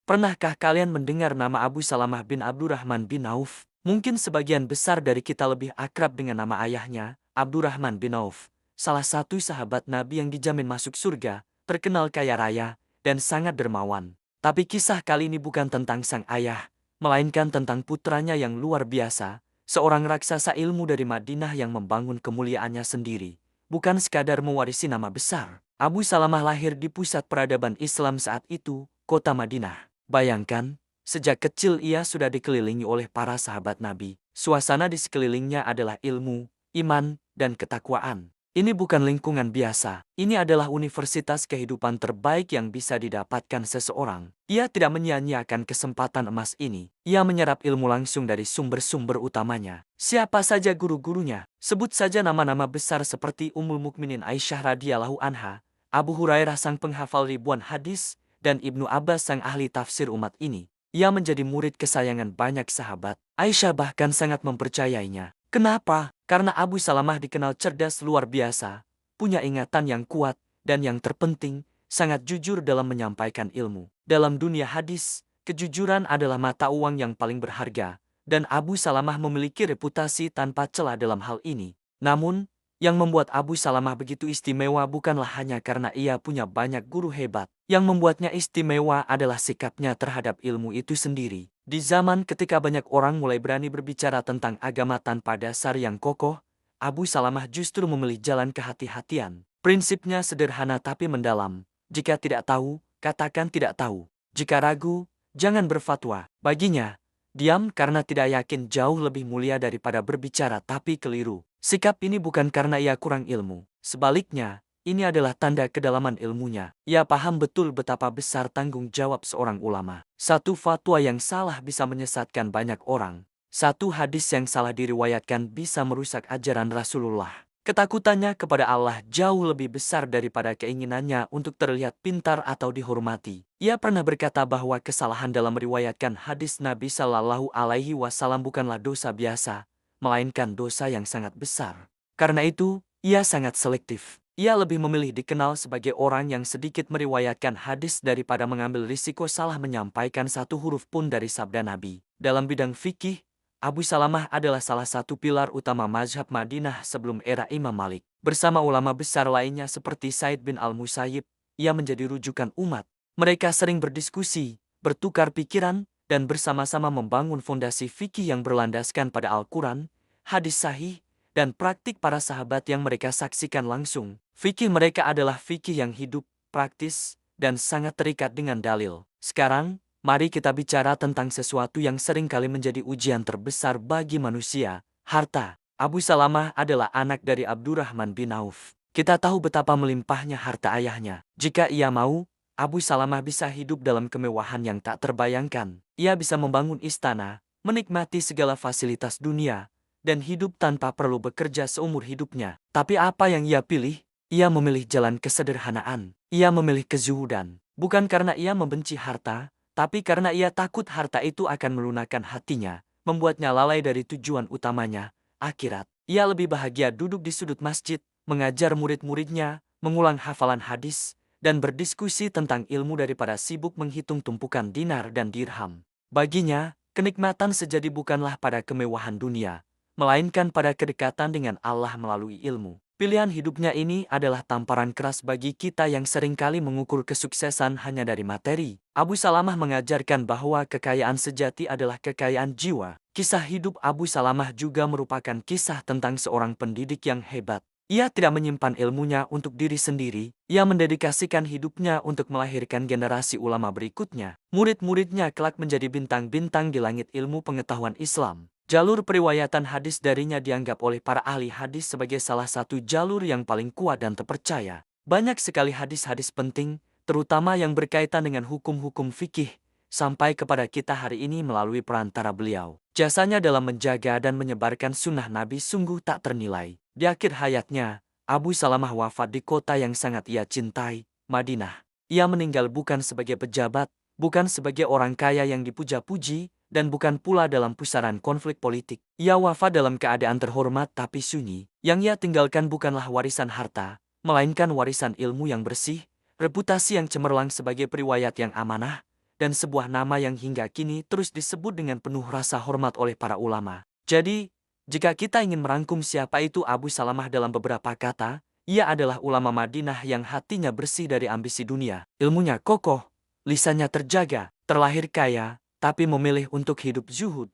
Pernahkah kalian mendengar nama Abu Salamah bin Abdurrahman bin Auf? Mungkin sebagian besar dari kita lebih akrab dengan nama ayahnya, Abdurrahman bin Auf, salah satu sahabat Nabi yang dijamin masuk surga, terkenal kaya raya, dan sangat dermawan. Tapi kisah kali ini bukan tentang sang ayah, melainkan tentang putranya yang luar biasa, seorang raksasa ilmu dari Madinah yang membangun kemuliaannya sendiri, bukan sekadar mewarisi nama besar. Abu Salamah lahir di pusat peradaban Islam saat itu, kota Madinah. Bayangkan, sejak kecil ia sudah dikelilingi oleh para sahabat Nabi. Suasana di sekelilingnya adalah ilmu, iman, dan ketakwaan. Ini bukan lingkungan biasa. Ini adalah universitas kehidupan terbaik yang bisa didapatkan seseorang. Ia tidak menyia-nyiakan kesempatan emas ini. Ia menyerap ilmu langsung dari sumber-sumber utamanya. Siapa saja guru-gurunya? Sebut saja nama-nama besar seperti Ummul Mukminin Aisyah radhiyallahu anha, Abu Hurairah sang penghafal ribuan hadis, dan Ibnu Abbas sang ahli tafsir umat ini. Ia menjadi murid kesayangan banyak sahabat. Aisyah bahkan sangat mempercayainya. Kenapa? Karena Abu Salamah dikenal cerdas luar biasa, punya ingatan yang kuat, dan yang terpenting, sangat jujur dalam menyampaikan ilmu. Dalam dunia hadis, kejujuran adalah mata uang yang paling berharga, dan Abu Salamah memiliki reputasi tanpa celah dalam hal ini. Namun, yang membuat Abu Salamah begitu istimewa bukanlah hanya karena ia punya banyak guru hebat. Yang membuatnya istimewa adalah sikapnya terhadap ilmu itu sendiri. Di zaman ketika banyak orang mulai berani berbicara tentang agama tanpa dasar yang kokoh, Abu Salamah justru memilih jalan kehati-hatian. Prinsipnya sederhana tapi mendalam. Jika tidak tahu, katakan tidak tahu. Jika ragu, jangan berfatwa. Baginya, diam karena tidak yakin jauh lebih mulia daripada berbicara tapi keliru. Sikap ini bukan karena ia kurang ilmu. Sebaliknya, ini adalah tanda kedalaman ilmunya. Ia paham betul betapa besar tanggung jawab seorang ulama. Satu fatwa yang salah bisa menyesatkan banyak orang. Satu hadis yang salah diriwayatkan bisa merusak ajaran Rasulullah. Ketakutannya kepada Allah jauh lebih besar daripada keinginannya untuk terlihat pintar atau dihormati. Ia pernah berkata bahwa kesalahan dalam meriwayatkan hadis Nabi Shallallahu Alaihi Wasallam bukanlah dosa biasa, melainkan dosa yang sangat besar. Karena itu, ia sangat selektif. Ia lebih memilih dikenal sebagai orang yang sedikit meriwayatkan hadis daripada mengambil risiko salah menyampaikan satu huruf pun dari sabda Nabi. Dalam bidang fikih, Abu Salamah adalah salah satu pilar utama mazhab Madinah sebelum era Imam Malik. Bersama ulama besar lainnya seperti Said bin Al-Musayyib, ia menjadi rujukan umat. Mereka sering berdiskusi, bertukar pikiran, dan bersama-sama membangun fondasi fikih yang berlandaskan pada Al-Quran, hadis sahih, dan praktik para sahabat yang mereka saksikan langsung. Fikih mereka adalah fikih yang hidup, praktis, dan sangat terikat dengan dalil. Sekarang, mari kita bicara tentang sesuatu yang sering kali menjadi ujian terbesar bagi manusia, harta. Abu Salamah adalah anak dari Abdurrahman bin Auf. Kita tahu betapa melimpahnya harta ayahnya. Jika ia mau, Abu Salamah bisa hidup dalam kemewahan yang tak terbayangkan. Ia bisa membangun istana, menikmati segala fasilitas dunia, dan hidup tanpa perlu bekerja seumur hidupnya. Tapi apa yang ia pilih? Ia memilih jalan kesederhanaan. Ia memilih kezuhudan. Bukan karena ia membenci harta, tapi karena ia takut harta itu akan melunakkan hatinya, membuatnya lalai dari tujuan utamanya, akhirat. Ia lebih bahagia duduk di sudut masjid, mengajar murid-muridnya, mengulang hafalan hadis, dan berdiskusi tentang ilmu daripada sibuk menghitung tumpukan dinar dan dirham. Baginya, kenikmatan sejati bukanlah pada kemewahan dunia, melainkan pada kedekatan dengan Allah melalui ilmu. Pilihan hidupnya ini adalah tamparan keras bagi kita yang seringkali mengukur kesuksesan hanya dari materi. Abu Salamah mengajarkan bahwa kekayaan sejati adalah kekayaan jiwa. Kisah hidup Abu Salamah juga merupakan kisah tentang seorang pendidik yang hebat. Ia tidak menyimpan ilmunya untuk diri sendiri, ia mendedikasikan hidupnya untuk melahirkan generasi ulama berikutnya. Murid-muridnya kelak menjadi bintang-bintang di langit ilmu pengetahuan Islam. Jalur periwayatan hadis darinya dianggap oleh para ahli hadis sebagai salah satu jalur yang paling kuat dan terpercaya. Banyak sekali hadis-hadis penting, terutama yang berkaitan dengan hukum-hukum fikih, sampai kepada kita hari ini melalui perantara beliau. Jasanya dalam menjaga dan menyebarkan sunnah Nabi sungguh tak ternilai. Di akhir hayatnya, Abu Salamah wafat di kota yang sangat ia cintai, Madinah. Ia meninggal bukan sebagai pejabat, bukan sebagai orang kaya yang dipuja-puji, dan bukan pula dalam pusaran konflik politik. Ia wafat dalam keadaan terhormat tapi sunyi. Yang ia tinggalkan bukanlah warisan harta, melainkan warisan ilmu yang bersih, reputasi yang cemerlang sebagai periwayat yang amanah, dan sebuah nama yang hingga kini terus disebut dengan penuh rasa hormat oleh para ulama. Jadi, jika kita ingin merangkum siapa itu Abu Salamah dalam beberapa kata, ia adalah ulama Madinah yang hatinya bersih dari ambisi dunia, ilmunya kokoh, lisannya terjaga, terlahir kaya, tapi memilih untuk hidup zuhud.